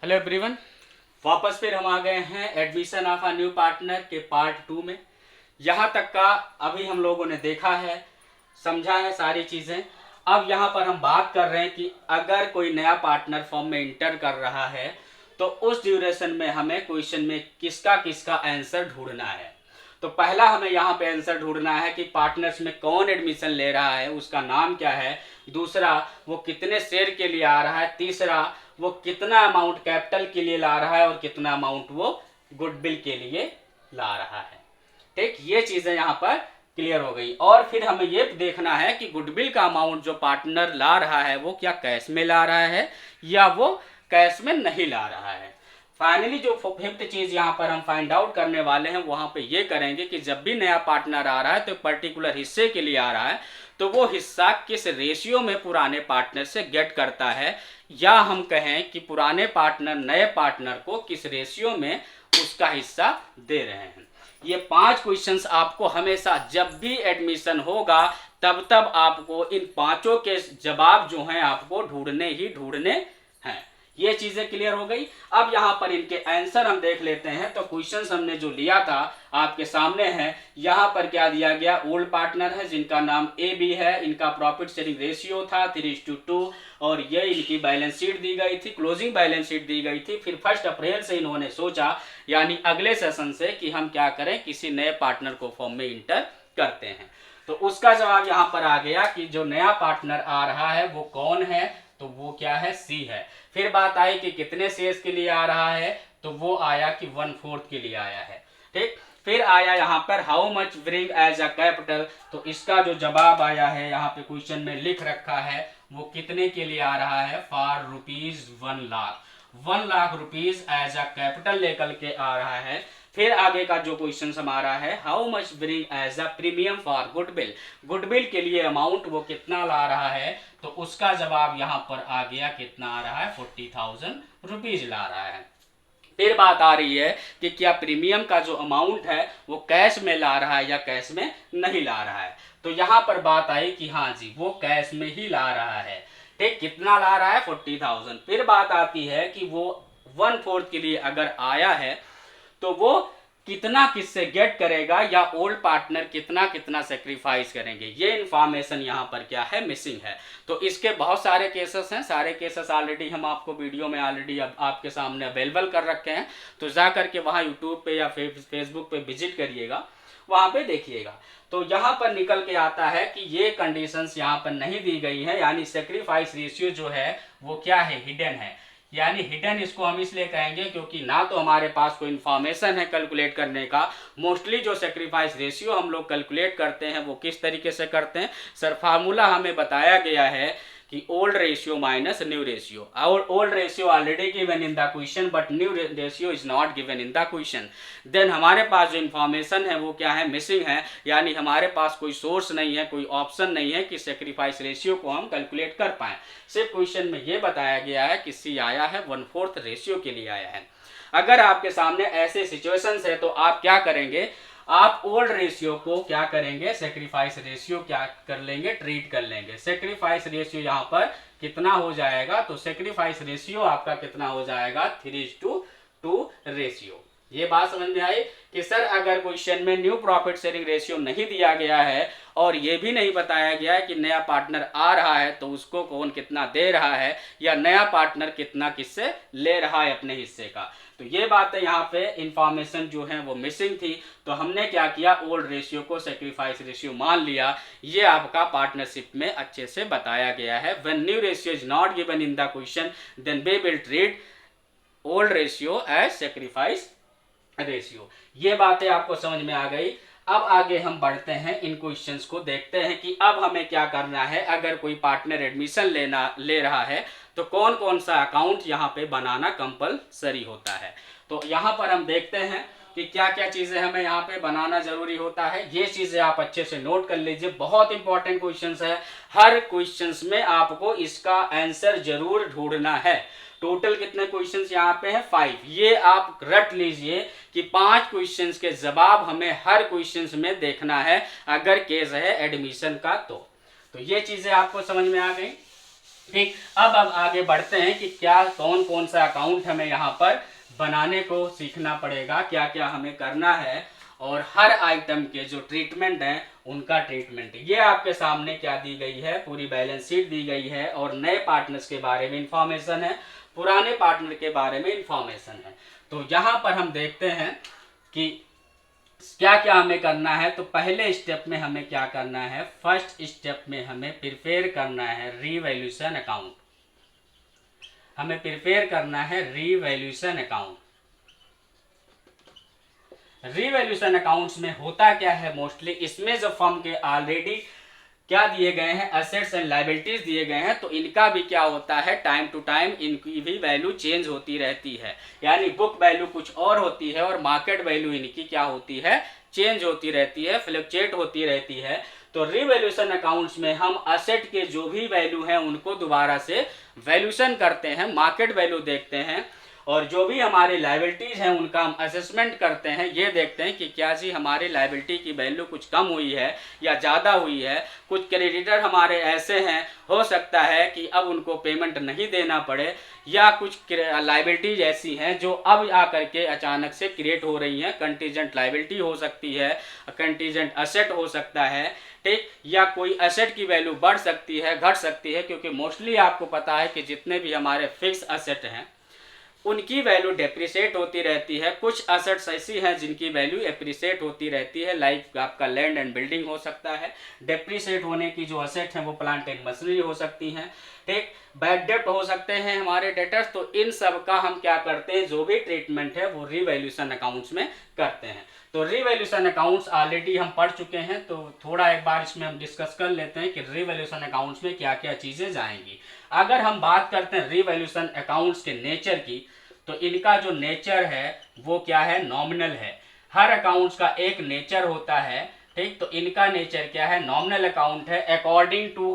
Hello everyone, वापस फिर हम आ गए हैं admission of a new partner के पार्ट 2 में। यहाँ तक का अभी हम लोगों ने देखा है, समझा है सारी चीज़ें। अब यहाँ पर हम बात कर रहे हैं कि अगर कोई नया पार्टनर फॉर्म में इंटर कर रहा है तो उस ड्यूरेशन में हमें क्वेश्चन में किसका किसका आंसर ढूंढना है। तो पहला हमें यहाँ पे आंसर ढूंढना है कि पार्टनर्स में कौन एडमिशन ले रहा है, उसका नाम क्या है। दूसरा, वो कितने शेयर के लिए आ रहा है। तीसरा, वो कितना अमाउंट कैपिटल के लिए ला रहा है और कितना अमाउंट वो गुडविल के लिए ला रहा है। ठीक, ये चीजें यहाँ पर क्लियर हो गई। और फिर हमें ये देखना है कि गुडविल का अमाउंट जो पार्टनर ला रहा है वो क्या कैश में ला रहा है या वो कैश में नहीं ला रहा है। फाइनली जो फिफ्थ चीज यहाँ पर हम फाइंड आउट करने वाले हैं वहां पे ये करेंगे कि जब भी नया पार्टनर आ रहा है तो पर्टिकुलर हिस्से के लिए आ रहा है तो वो हिस्सा किस रेशियो में पुराने पार्टनर से गेट करता है, या हम कहें कि पुराने पार्टनर नए पार्टनर को किस रेशियो में उसका हिस्सा दे रहे हैं। ये 5 क्वेश्चंस आपको हमेशा जब भी एडमिशन होगा तब तब आपको इन पांचों के जवाब जो हैं आपको ढूंढने ही ढूंढने हैं। ये चीजें क्लियर हो गई। अब यहाँ पर इनके आंसर हम देख लेते हैं। तो क्वेश्चंस हमने जो लिया था आपके सामने है। यहाँ पर क्या दिया गया, ओल्ड पार्टनर है जिनका नाम ए बी है, इनका प्रॉफिट शेयरिंग रेशियो था 3:2 और ये इनकी बैलेंस शीट दी गई थी, क्लोजिंग बैलेंस शीट दी गई थी। फिर 1 अप्रैल से इन्होंने सोचा, यानी अगले सेशन से, कि हम क्या करें, किसी नए पार्टनर को फॉर्म में इंटर करते हैं। तो उसका जवाब यहाँ पर आ गया कि जो नया पार्टनर आ रहा है वो कौन है, तो वो क्या है, सी है। फिर बात आई कि कितने शेयर्स के लिए आ रहा है, तो वो आया कि 1/4 के लिए आया है। ठीक, फिर आया यहाँ पर how much bring as a capital. तो इसका जो जवाब आया है यहाँ पे क्वेश्चन में लिख रखा है वो कितने के लिए आ रहा है, for ₹1,00,000। 1,00,000 rupees as a capital लेकर के आ रहा है। फिर आगे का जो क्वेश्चन हमारा है, how much bring as a premium for goodwill. Goodwill के लिए अमाउंट वो कितना ला रहा है, तो उसका जवाब यहाँ पर आ गया, कितना आ रहा है, 40,000 रुपीज ला रहा है। फिर बात आ रही है कि क्या प्रीमियम का जो अमाउंट है वो कैश में ला रहा है या कैश में नहीं ला रहा है। तो यहाँ पर बात आई कि हाँ जी, वो कैश में ही ला रहा है। ठीक, कितना ला रहा है, 40,000। फिर बात आती है कि वो 1/4 के लिए अगर आया है तो वो कितना किससे गेट करेगा, या ओल्ड पार्टनर कितना कितना सेक्रीफाइस करेंगे। ये इन्फॉर्मेशन यहाँ पर क्या है, मिसिंग है। तो इसके बहुत सारे केसेस हैं, सारे केसेस ऑलरेडी हम आपको वीडियो में ऑलरेडी अब आपके सामने अवेलेबल कर रखे हैं। तो जा करके वहाँ यूट्यूब पे या फेसबुक पे विजिट करिएगा, वहाँ पे देखिएगा। तो यहाँ पर निकल के आता है कि ये कंडीशंस यहाँ पर नहीं दी गई हैं, यानी सेक्रीफाइस रेशियो जो है वो क्या है, हिडन है। यानी हिडन इसको हम इसलिए कहेंगे क्योंकि ना तो हमारे पास कोई इन्फॉर्मेशन है कैलकुलेट करने का। मोस्टली जो सेक्रीफाइस रेशियो हम लोग कैलकुलेट करते हैं वो किस तरीके से करते हैं, सर फार्मूला हमें बताया गया है कि old ratio minus new ratio. और old ratio already given in the question but new ratio is not given in the question. Then हमारे पास जो इन्फॉर्मेशन है वो क्या है, मिसिंग है। यानी हमारे पास कोई सोर्स नहीं है, कोई ऑप्शन नहीं है कि सेक्रीफाइस रेशियो को हम कैलकुलेट कर पाएँ। सिर्फ क्वेश्चन में ये बताया गया है कि सी आया है 1/4 रेशियो के लिए आया है। अगर आपके सामने ऐसे सिचुएशंस है तो आप क्या करेंगे, आप ओल्ड रेशियो को क्या करेंगे, सेक्रीफाइस रेशियो क्या कर लेंगे, ट्रीट कर लेंगे। सेक्रीफाइस रेशियो यहाँ पर कितना हो जाएगा, तो सेक्रीफाइस रेशियो आपका कितना हो जाएगा, 3:2 रेशियो। ये बात समझ में आई कि सर अगर क्वेश्चन में न्यू प्रॉफिट शेयरिंग रेशियो नहीं दिया गया है और ये भी नहीं बताया गया है कि नया पार्टनर आ रहा है तो उसको कौन कितना दे रहा है, या नया पार्टनर कितना किससे ले रहा है अपने हिस्से का, तो ये बातें यहाँ पे इंफॉर्मेशन जो है वो मिसिंग थी। तो हमने क्या किया, ओल्ड रेशियो को सेक्रीफाइस रेशियो मान लिया। ये आपका पार्टनरशिप में अच्छे से बताया गया है। When new ratio is not given in the question then we will treat old ratio as sacrifice ratio. ये बातें आपको समझ में आ गई। अब आगे हम बढ़ते हैं, इन क्वेश्चंस को देखते हैं कि अब हमें क्या करना है। अगर कोई पार्टनर एडमिशन ले रहा है तो कौन कौन सा अकाउंट यहाँ पे बनाना कंपलसरी होता है। तो यहाँ पर हम देखते हैं कि क्या क्या चीजें हमें यहाँ पे बनाना जरूरी होता है। ये चीजें आप अच्छे से नोट कर लीजिए, बहुत इंपॉर्टेंट क्वेश्चंस है। हर क्वेश्चंस में आपको इसका आंसर जरूर ढूंढना है। टोटल कितने क्वेश्चंस यहाँ पे हैं, 5। ये आप रट लीजिए कि 5 क्वेश्चंस के जवाब हमें हर क्वेश्चंस में देखना है अगर केस है एडमिशन का। तो ये चीजें आपको समझ में आ गई। ठीक, अब आगे बढ़ते हैं कि क्या कौन कौन सा अकाउंट हमें यहाँ पर बनाने को सीखना पड़ेगा, क्या क्या हमें करना है, और हर आइटम के जो ट्रीटमेंट हैं उनका ट्रीटमेंट। ये आपके सामने क्या दी गई है, पूरी बैलेंस शीट दी गई है और नए पार्टनर्स के बारे में इंफॉर्मेशन है, पुराने पार्टनर के बारे में इंफॉर्मेशन है। तो यहाँ पर हम देखते हैं कि क्या क्या हमें करना है। तो पहले स्टेप में हमें क्या करना है, फर्स्ट स्टेप में हमें प्रिपेयर करना है रीवैल्यूएशन अकाउंट। हमें प्रिपेयर करना है रीवैल्यूएशन अकाउंट। रीवैल्यूएशन अकाउंट्स में होता क्या है, मोस्टली इसमें जो फर्म के ऑलरेडी क्या दिए गए हैं, एसेट्स एंड लायबिलिटीज दिए गए हैं, तो इनका भी क्या होता है, टाइम टू टाइम इनकी भी वैल्यू चेंज होती रहती है। यानी बुक वैल्यू कुछ और होती है और मार्केट वैल्यू इनकी क्या होती है, चेंज होती रहती है, फ्लक्चुएट होती रहती है। तो रीवैल्यूएशन अकाउंट्स में हम एसेट के जो भी वैल्यू हैं उनको दोबारा से वैल्यूएशन करते हैं, मार्केट वैल्यू देखते हैं, और जो भी हमारी लायबिलिटीज हैं उनका हम असेसमेंट करते हैं। ये देखते हैं कि क्या जी हमारी लायबिलिटी की वैल्यू कुछ कम हुई है या ज़्यादा हुई है। कुछ क्रेडिटर हमारे ऐसे हैं, हो सकता है कि अब उनको पेमेंट नहीं देना पड़े, या कुछ लायबिलिटीज ऐसी हैं जो अब आकर के अचानक से क्रिएट हो रही हैं। कंटीजेंट लायबिलिटी हो सकती है, कंटीजेंट असेट हो सकता है, ठीक, या कोई एसेट की वैल्यू बढ़ सकती है, घट सकती है, क्योंकि मोस्टली आपको पता है कि जितने भी हमारे फिक्स एसेट हैं उनकी वैल्यू डेप्रिसिएट होती रहती है। कुछ एसेट्स ऐसी हैं जिनकी वैल्यू एप्रिसिएट होती रहती है, लाइक आपका लैंड एंड बिल्डिंग हो सकता है। डेप्रिसिएट होने की जो एसेट हैं वो प्लांट एंड मशीनरी हो सकती हैं, ठीक, बैड डेप्ट हो सकते हैं हमारे डेटर्स। तो इन सब का हम क्या करते हैं, जो भी ट्रीटमेंट है वो रीवैल्यूएशन अकाउंट्स में करते हैं। तो रीवैल्यूएशन अकाउंट्स ऑलरेडी हम पढ़ चुके हैं, तो थोड़ा एक बार इसमें हम डिस्कस कर लेते हैं कि रीवैल्यूएशन अकाउंट्स में क्या क्या चीज़ें जाएंगी। अगर हम बात करते हैं रीवैल्यूएशन अकाउंट्स के नेचर की, तो इनका जो नेचर है वो क्या है, नॉमिनल है। हर अकाउंट्स का एक नेचर होता है, ठीक, तो इनका नेचर क्या है, नॉमिनल अकाउंट है। According to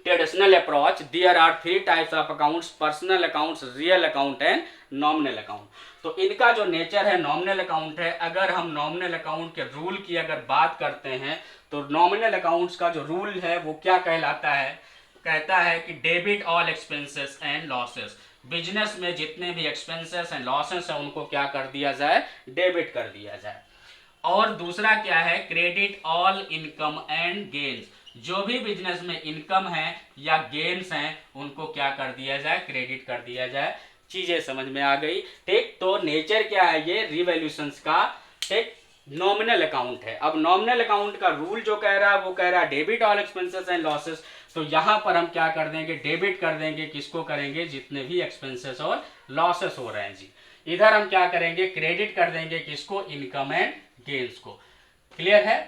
traditional approach there are 3 types of accounts, personal accounts, real account and nominal account. तो इनका जो नेचर है नॉमिनल अकाउंट है। अगर हम नॉमिनल अकाउंट के रूल की अगर बात करते हैं, तो नॉमिनल अकाउंट्स का जो रूल है वो क्या कहलाता है, कहता है कि debit all expenses and losses. Business में जितने भी एक्सपेंसेस एंड लॉसेस हैं उनको क्या कर दिया जाए, डेबिट कर दिया जाए। और दूसरा क्या है, credit all income and gains. जो भी बिजनेस में इनकम है या गेन्स हैं उनको क्या कर दिया जाए, क्रेडिट कर दिया जाए। चीजें समझ में आ गई, ठीक। तो नेचर क्या है ये रीवैल्यूएशंस का, ठीक, नॉमिनल अकाउंट है। अब नॉमिनल अकाउंट का रूल जो कह रहा है वो कह रहा है debit all expenses and losses. तो यहां पर हम क्या कर देंगे, डेबिट कर देंगे, किसको करेंगे, जितने भी एक्सपेंसेस और लॉसेस हो रहे हैं जी। इधर हम क्या करेंगे, क्रेडिट कर देंगे, किसको, इनकम एंड गेन्स को। क्लियर है।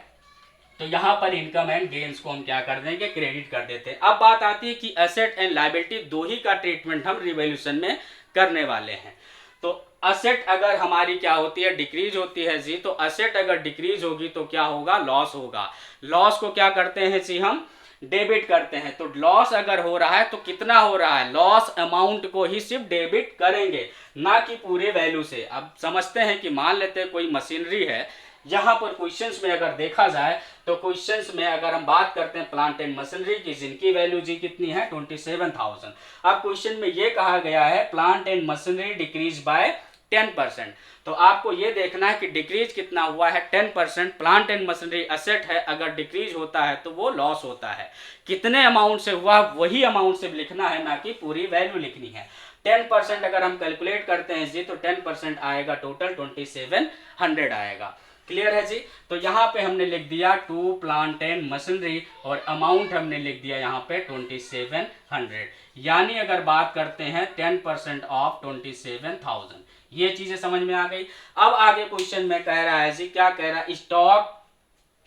तो यहां पर इनकम एंड गेन्स को हम क्या कर देंगे, क्रेडिट कर देते हैं। अब बात आती है कि एसेट एंड लायबिलिटी दो ही का ट्रीटमेंट हम रिवैल्यूएशन में करने वाले हैं। तो असेट अगर हमारी क्या होती है, डिक्रीज होती है जी, तो असेट अगर डिक्रीज होगी तो क्या होगा, लॉस होगा। लॉस को क्या करते हैं जी, हम डेबिट करते हैं। तो लॉस अगर हो रहा है तो कितना हो रहा है, लॉस अमाउंट को ही सिर्फ डेबिट करेंगे, ना कि पूरे वैल्यू से। अब समझते हैं कि मान लेते हैं कोई मशीनरी है, यहाँ पर क्वेश्चंस में अगर देखा जाए तो क्वेश्चंस में अगर हम बात करते हैं प्लांट एंड मशीनरी की, जिनकी वैल्यू जी कितनी है, 27,000। अब क्वेश्चन में ये कहा गया है plant and machinery decrease by 10%। तो आपको ये देखना है कि डिक्रीज कितना हुआ है, 10%। प्लांट एंड मशीनरी एसेट है, अगर डिक्रीज होता है तो वो लॉस होता है। कितने अमाउंट से हुआ वही अमाउंट से लिखना है, ना कि पूरी वैल्यू लिखनी है। 10% अगर हम कैलकुलेट करते हैं जी तो 10% आएगा, टोटल 2700 आएगा। क्लियर है जी। तो यहाँ पे हमने लिख दिया टू प्लांट एंड मशीनरी और अमाउंट हमने लिख दिया यहाँ पे 2700। यानी अगर बात करते हैं 10% ऑफ 27,000। ये चीजें समझ में आ गई। अब आगे क्वेश्चन में कह रहा है जी, क्या कह रहा है, stock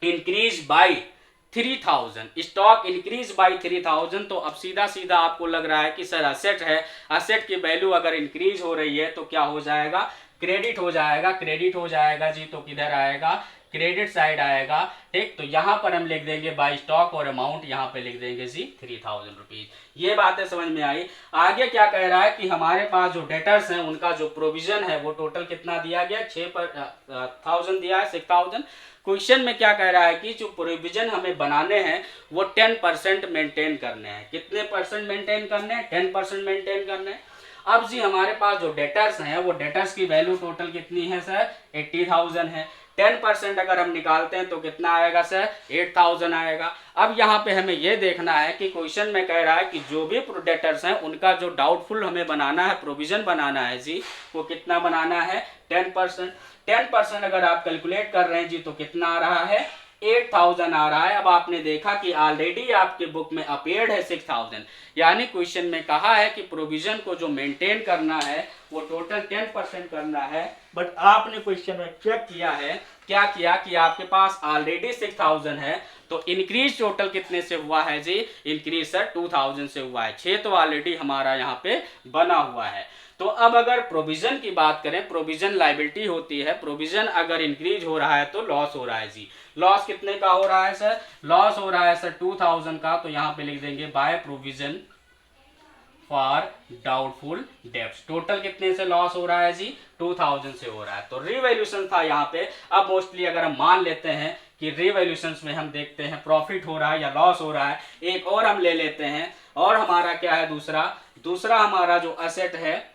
increase by 3000। Stock increase by 3000। तो अब सीधा सीधा आपको लग रहा है कि सर असेट है, असेट की वैल्यू अगर इंक्रीज हो रही है तो क्या हो जाएगा, क्रेडिट हो जाएगा। क्रेडिट हो जाएगा जी तो किधर आएगा, क्रेडिट साइड आएगा। ठीक, तो यहाँ पर हम लिख देंगे बाई स्टॉक और अमाउंट यहाँ पे लिख देंगे जी 3000 रुपीज। ये बातें समझ में आई। आगे क्या कह रहा है कि हमारे पास जो डेटर्स हैं उनका जो प्रोविजन है वो टोटल कितना दिया गया, 6,000 दिया है, 6000। क्वेश्चन में क्या कह रहा है कि जो प्रोविजन हमें बनाने हैं वो 10% मेंटेन करने हैं। कितने परसेंट मेंटेन करने हैं, 10% मेंटेन करने हैं। अब जी हमारे पास जो डेटर्स हैं वो डेटर्स की वैल्यू टोटल कितनी है सर, 80,000 है। 10% अगर हम निकालते हैं तो कितना आएगा सर, 8,000 आएगा। अब यहाँ पे हमें ये देखना है कि क्वेश्चन में कह रहा है कि जो भी डेटर्स हैं उनका जो डाउटफुल हमें बनाना है, प्रोविजन बनाना है जी, वो कितना बनाना है, 10%। 10% अगर आप कैलकुलेट कर रहे हैं जी तो कितना आ रहा है, 8,000 आ रहा है। अब आपने देखा कि ऑलरेडी आपके बुक में अपीयर्ड है 6,000, यानी क्वेश्चन में कहा है कि प्रोविजन को जो मेंटेन करना है वो टोटल 10% करना है। बट आपने क्वेश्चन में चेक किया है, क्या किया कि आपके पास ऑलरेडी 6,000 है, तो इंक्रीज टोटल कितने से हुआ है जी, इंक्रीज सर 2,000 से हुआ है। 6 तो ऑलरेडी हमारा यहाँ पे बना हुआ है। तो अब अगर प्रोविजन की बात करें, प्रोविजन लायबिलिटी होती है, प्रोविजन अगर इंक्रीज हो रहा है तो लॉस हो रहा है जी। लॉस कितने का हो रहा है सर, लॉस हो रहा है सर 2,000 का, तो यहाँ पे लिख देंगे by provision for doubtful debts. Total कितने से लॉस हो रहा है जी, 2,000 से हो रहा है। तो रिवैल्यूएशन था यहाँ पे। अब मोस्टली अगर हम मान लेते हैं कि रिवैल्यूएशन में हम देखते हैं प्रॉफिट हो रहा है या लॉस हो रहा है, एक और हम ले लेते हैं, और हमारा क्या है दूसरा हमारा जो असेट है,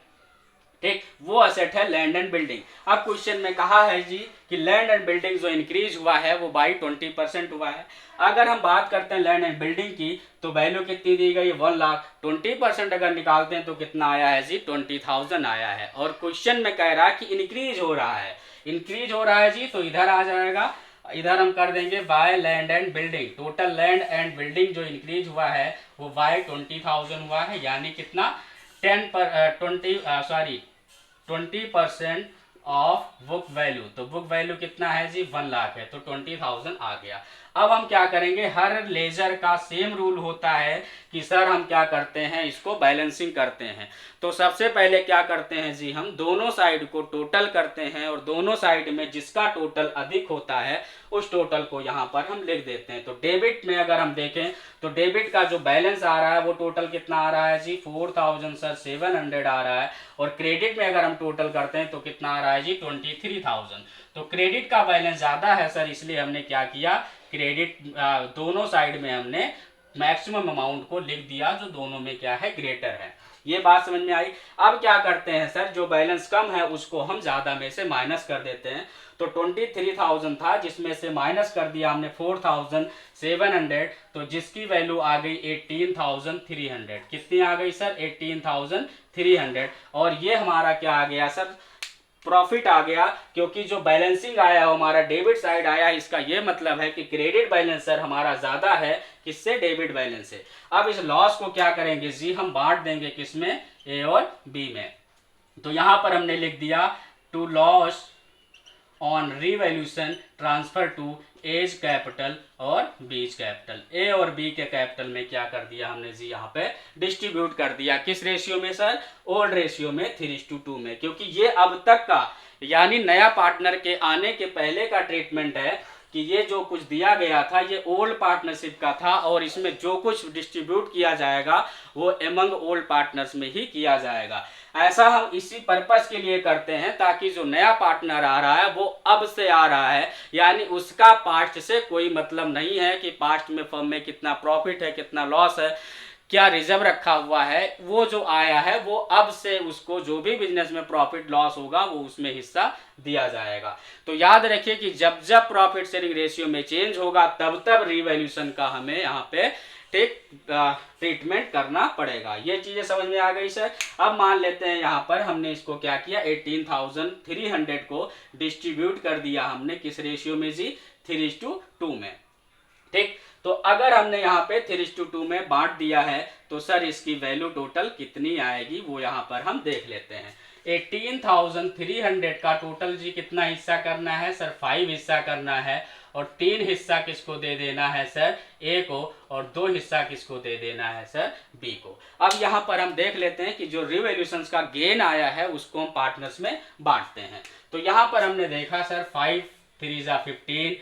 ठीक, वो असेट है लैंड एंड बिल्डिंग। अब क्वेश्चन में कहा है जी कि लैंड एंड बिल्डिंग जो इंक्रीज हुआ है वो बाई 20% हुआ है। अगर हम बात करते हैं लैंड एंड बिल्डिंग की तो वैल्यू कितनी दी गई, 1 लाख। 20% अगर निकालते हैं तो कितना आया है जी, 20,000 आया है। और क्वेश्चन में कह रहा है कि इंक्रीज हो रहा है, इंक्रीज हो रहा है जी, तो इधर आ जाएगा, इधर हम कर देंगे by land and building. Total land and building जो इंक्रीज हुआ है वो बाय 20,000 हुआ है, यानी कितना, 20% ऑफ बुक वैल्यू। तो बुक वैल्यू कितना है जी, 1 लाख है, तो 20,000 आ गया। अब हम क्या करेंगे, हर लेजर का सेम रूल होता है कि सर हम क्या करते हैं, इसको बैलेंसिंग करते हैं। तो सबसे पहले क्या करते हैं जी, हम दोनों साइड को टोटल करते हैं, और दोनों साइड में जिसका टोटल अधिक होता है उस टोटल को यहाँ पर हम लिख देते हैं। तो डेबिट में अगर हम देखें तो डेबिट का जो बैलेंस आ रहा है वो टोटल कितना आ रहा है जी, 4,700 आ रहा है। और क्रेडिट में अगर हम टोटल करते हैं तो कितना आ रहा है जी, 23,000। तो क्रेडिट का बैलेंस ज्यादा है सर, इसलिए हमने क्या किया, क्रेडिट दोनों साइड में हमने मैक्सिमम अमाउंट को लिख दिया जो दोनों में क्या है, ग्रेटर है। ये बात समझ में आई। अब क्या करते हैं सर, जो बैलेंस कम है उसको हम ज्यादा में से माइनस कर देते हैं। तो 23,000 था, जिसमें से माइनस कर दिया हमने 4,700, तो जिसकी वैल्यू आ गई 18,300। कितनी आ गई सर, 18,300। और ये हमारा क्या आ गया सर, प्रॉफिट आ गया, क्योंकि जो बैलेंसिंग आया है हमारा डेबिट साइड आया। इसका ये मतलब है कि क्रेडिट बैलेंस सर हमारा ज्यादा है, किससे, डेबिट बैलेंस से। अब इस लॉस को क्या करेंगे जी, हम बांट देंगे किसमें, ए और बी में। तो यहां पर हमने लिख दिया to loss on revaluation transfer to A's capital और बीज कैपिटल। ए और बी के कैपिटल में क्या कर दिया हमने जी, यहाँ पे डिस्ट्रीब्यूट कर दिया। किस रेशियो में सर, ओल्ड रेशियो में, 3:2 में। क्योंकि ये अब तक का, यानी नया पार्टनर के आने के पहले का ट्रीटमेंट है कि ये जो कुछ दिया गया था ये ओल्ड पार्टनरशिप का था, और इसमें जो कुछ डिस्ट्रीब्यूट किया जाएगा वो एमंग ओल्ड पार्टनर्स में ही किया जाएगा। ऐसा हम इसी पर्पस के लिए करते हैं ताकि जो नया पार्टनर आ रहा है वो अब से आ रहा है, यानी उसका पास्ट से कोई मतलब नहीं है कि पास्ट में फर्म में कितना प्रॉफिट है, कितना लॉस है, क्या रिजर्व रखा हुआ है। वो जो आया है वो अब से उसको जो भी बिजनेस में प्रॉफिट लॉस होगा वो उसमें हिस्सा दिया जाएगा। तो याद रखिए कि जब जब प्रॉफिट शेयरिंग रेशियो में चेंज होगा तब तब रिवैल्यूएशन का हमें यहाँ पे ठीक ट्रीटमेंट करना पड़ेगा। ये चीजें समझ में आ गई सर। अब मान लेते हैं यहाँ पर हमने इसको क्या किया, 18,300 को डिस्ट्रीब्यूट कर दिया हमने किस रेशियो में जी, 3:2 में। ठीक, तो अगर हमने यहाँ पे 3:2 में बांट दिया है तो सर इसकी वैल्यू टोटल कितनी आएगी वो यहाँ पर हम देख लेते हैं। 18,300 का टोटल जी कितना हिस्सा करना है सर, 5 हिस्सा करना है। और 3 हिस्सा किसको दे देना है सर, ए को, और 2 हिस्सा किसको दे देना है सर, बी को। अब यहाँ पर हम देख लेते हैं कि जो रिवैल्यूएशन का गेन आया है उसको हम पार्टनर्स में बांटते हैं। तो यहाँ पर हमने देखा सर 3 जा 15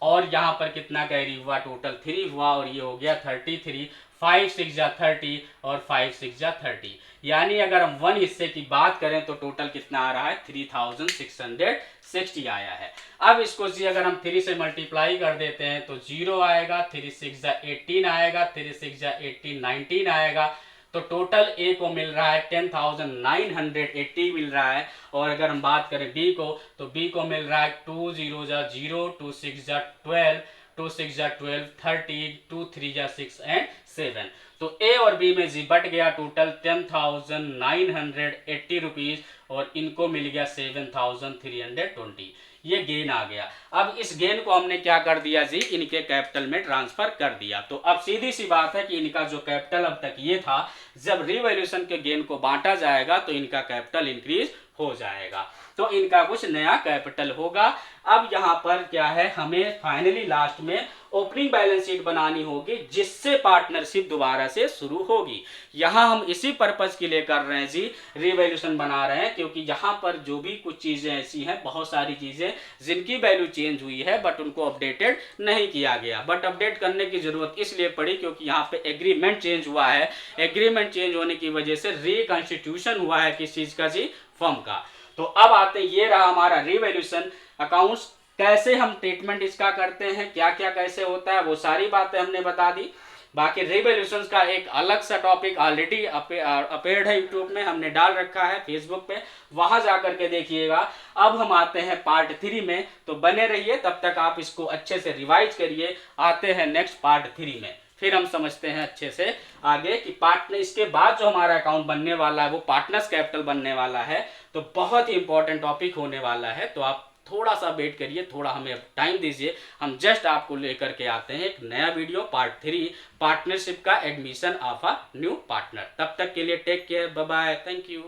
और यहाँ पर कितना कैरी हुआ, टोटल 3 हुआ और ये हो गया 33, 5 6 जा 30 और 5 6 जा 30, यानी अगर हम 1 हिस्से की बात करें तो टोटल कितना आ रहा है 3660 आया है। अब इसको जी अगर हम 3 से मल्टीप्लाई कर देते हैं तो 0 आएगा, 3 6 जा 18 आएगा, 3 6 जा 18 19 आएगा, तो टोटल ए को मिल रहा है 10,980 मिल रहा है। और अगर हम बात करें बी को तो बी को मिल रहा है 2 0 जा 0, 2 6 जा 12, 2 6 जा 12, 30, 2 3 जा 6 एंड 7। तो ए और बी में जी बट गया टोटल 10,980 रुपीज और इनको मिल गया 7,320, ये गेन आ गया। अब इस गेन को हमने क्या कर दिया जी, इनके कैपिटल में ट्रांसफर कर दिया। तो अब सीधी सी बात है कि इनका जो कैपिटल अब तक ये था, जब रिवैल्यूएशन के गेन को बांटा जाएगा तो इनका कैपिटल इंक्रीज हो जाएगा, तो इनका कुछ नया कैपिटल होगा। अब यहाँ पर क्या है, हमें फाइनली लास्ट में ओपनिंग बैलेंस शीट बनानी होगी जिससे पार्टनरशिप दोबारा से शुरू होगी। यहाँ हम इसी पर्पज के लिए कर रहे हैं जी, रिवैल्यूएशन बना रहे हैं, क्योंकि यहाँ पर जो भी कुछ चीजें ऐसी हैं, बहुत सारी चीजें जिनकी वैल्यू चेंज हुई है बट उनको अपडेटेड नहीं किया गया। बट अपडेट करने की जरूरत इसलिए पड़ी क्योंकि यहाँ पे एग्रीमेंट चेंज हुआ है। एग्रीमेंट चेंज होने की वजह से रिकंस्टिट्यूशन हुआ है किस चीज का जी, फर्म का। तो अब आते, ये रहा हमारा रिवैल्यूएशन अकाउंट्स। कैसे हम ट्रीटमेंट इसका करते हैं, क्या क्या कैसे होता है, वो सारी बातें हमने बता दी। बाकी रिवैल्यूएशन का एक अलग सा टॉपिक ऑलरेडी अपेयर्ड है, यूट्यूब में हमने डाल रखा है, फेसबुक पे, वहां जाकर के देखिएगा। अब हम आते हैं पार्ट 3 में, तो बने रहिए, तब तक आप इसको अच्छे से रिवाइज करिए। आते हैं नेक्स्ट पार्ट 3 में, फिर हम समझते हैं अच्छे से आगे कि पार्टनर, इसके बाद जो हमारा अकाउंट बनने वाला है वो पार्टनर्स कैपिटल बनने वाला है, तो बहुत ही इंपॉर्टेंट टॉपिक होने वाला है। तो आप थोड़ा सा वेट करिए, थोड़ा हमें टाइम दीजिए, हम जस्ट आपको लेकर के आते हैं एक नया वीडियो पार्ट 3, पार्टनरशिप का admission of a new partner. तब तक के लिए take care, bye bye, thank you.